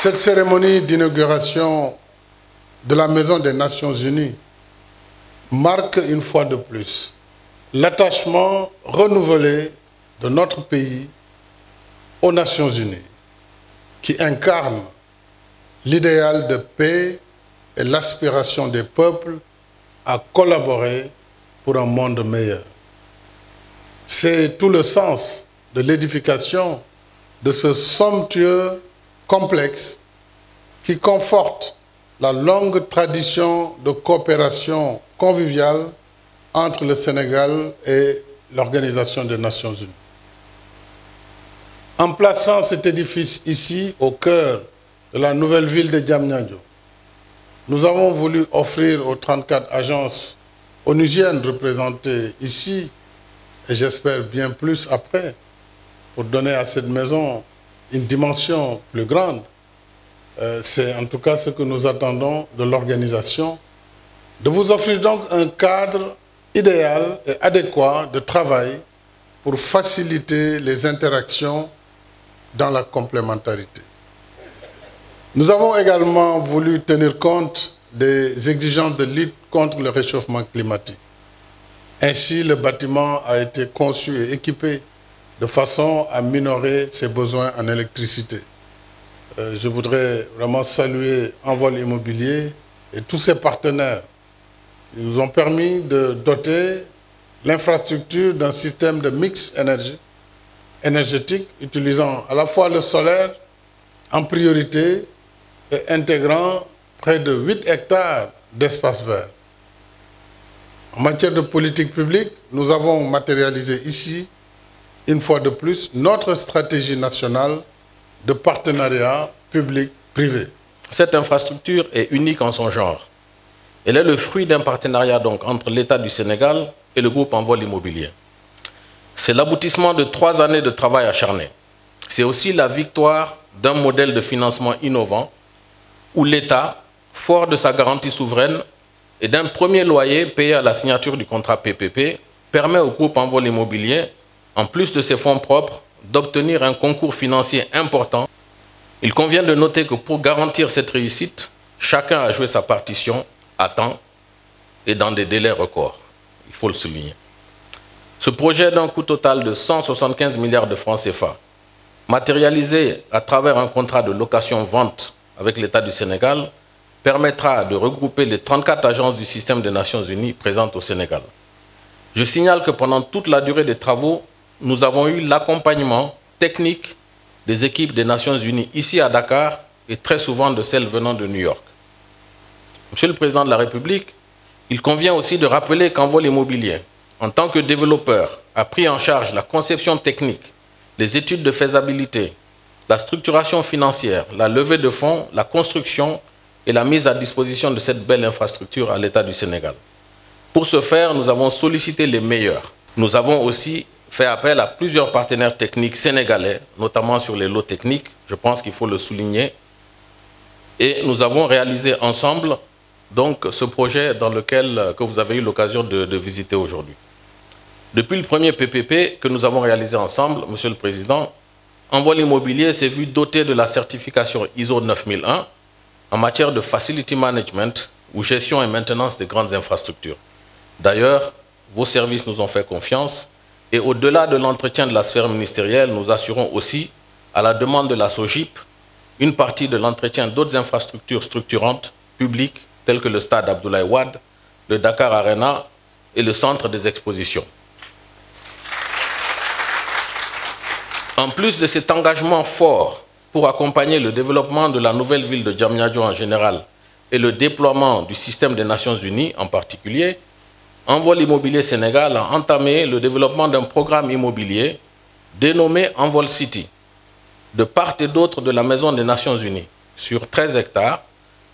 Cette cérémonie d'inauguration de la Maison des Nations Unies marque une fois de plus l'attachement renouvelé de notre pays aux Nations Unies, qui incarne l'idéal de paix et l'aspiration des peuples à collaborer pour un monde meilleur. C'est tout le sens de l'édification de ce somptueux complexe qui conforte la longue tradition de coopération conviviale entre le Sénégal et l'Organisation des Nations Unies. En plaçant cet édifice ici, au cœur de la nouvelle ville de Diamniadio, nous avons voulu offrir aux 34 agences onusiennes représentées ici, et j'espère bien plus après, pour donner à cette maison une dimension plus grande. C'est en tout cas ce que nous attendons de l'organisation, de vous offrir donc un cadre idéal et adéquat de travail pour faciliter les interactions dans la complémentarité. Nous avons également voulu tenir compte des exigences de lutte contre le réchauffement climatique. Ainsi, le bâtiment a été conçu et équipé de façon à minorer ses besoins en électricité. Je voudrais vraiment saluer Envol Immobilier et tous ses partenaires qui nous ont permis de doter l'infrastructure d'un système de mix énergétique utilisant à la fois le solaire en priorité et intégrant près de 8 hectares d'espace vert. En matière de politique publique, nous avons matérialisé ici, une fois de plus, notre stratégie nationale de partenariat public-privé. Cette infrastructure est unique en son genre. Elle est le fruit d'un partenariat donc entre l'État du Sénégal et le groupe Envol Immobilier. C'est l'aboutissement de 3 années de travail acharné. C'est aussi la victoire d'un modèle de financement innovant où l'État, fort de sa garantie souveraine et d'un premier loyer payé à la signature du contrat PPP, permet au groupe Envol Immobilier, en plus de ses fonds propres, d'obtenir un concours financier important. Il convient de noter que pour garantir cette réussite, chacun a joué sa partition à temps et dans des délais records. Il faut le souligner. Ce projet d'un coût total de 175 milliards de francs CFA, matérialisé à travers un contrat de location-vente avec l'État du Sénégal, permettra de regrouper les 34 agences du système des Nations Unies présentes au Sénégal. Je signale que pendant toute la durée des travaux, nous avons eu l'accompagnement technique des équipes des Nations Unies ici à Dakar et très souvent de celles venant de New York. Monsieur le Président de la République, il convient aussi de rappeler qu'Envol Immobilier, en tant que développeur, a pris en charge la conception technique, les études de faisabilité, la structuration financière, la levée de fonds, la construction et la mise à disposition de cette belle infrastructure à l'État du Sénégal. Pour ce faire, nous avons sollicité les meilleurs. Nous avons aussi fait appel à plusieurs partenaires techniques sénégalais, notamment sur les lots techniques, je pense qu'il faut le souligner. Et nous avons réalisé ensemble donc, ce projet que vous avez eu l'occasion de visiter aujourd'hui. Depuis le premier PPP que nous avons réalisé ensemble, Monsieur le Président, Envol Immobilier s'est vu doté de la certification ISO 9001 en matière de facility management ou gestion et maintenance des grandes infrastructures. D'ailleurs, vos services nous ont fait confiance et au-delà de l'entretien de la sphère ministérielle, nous assurons aussi, à la demande de la SOGIP, une partie de l'entretien d'autres infrastructures structurantes publiques telles que le stade Abdoulaye Wade, le Dakar Arena et le centre des expositions. En plus de cet engagement fort pour accompagner le développement de la nouvelle ville de Diamniadio en général et le déploiement du système des Nations Unies en particulier, Envol Immobilier Sénégal a entamé le développement d'un programme immobilier dénommé Envol City, de part et d'autre de la Maison des Nations Unies, sur 13 hectares,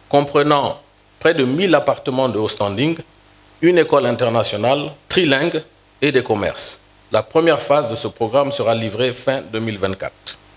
comprenant près de 1000 appartements de haut standing, une école internationale, trilingue et des commerces. La première phase de ce programme sera livrée fin 2024.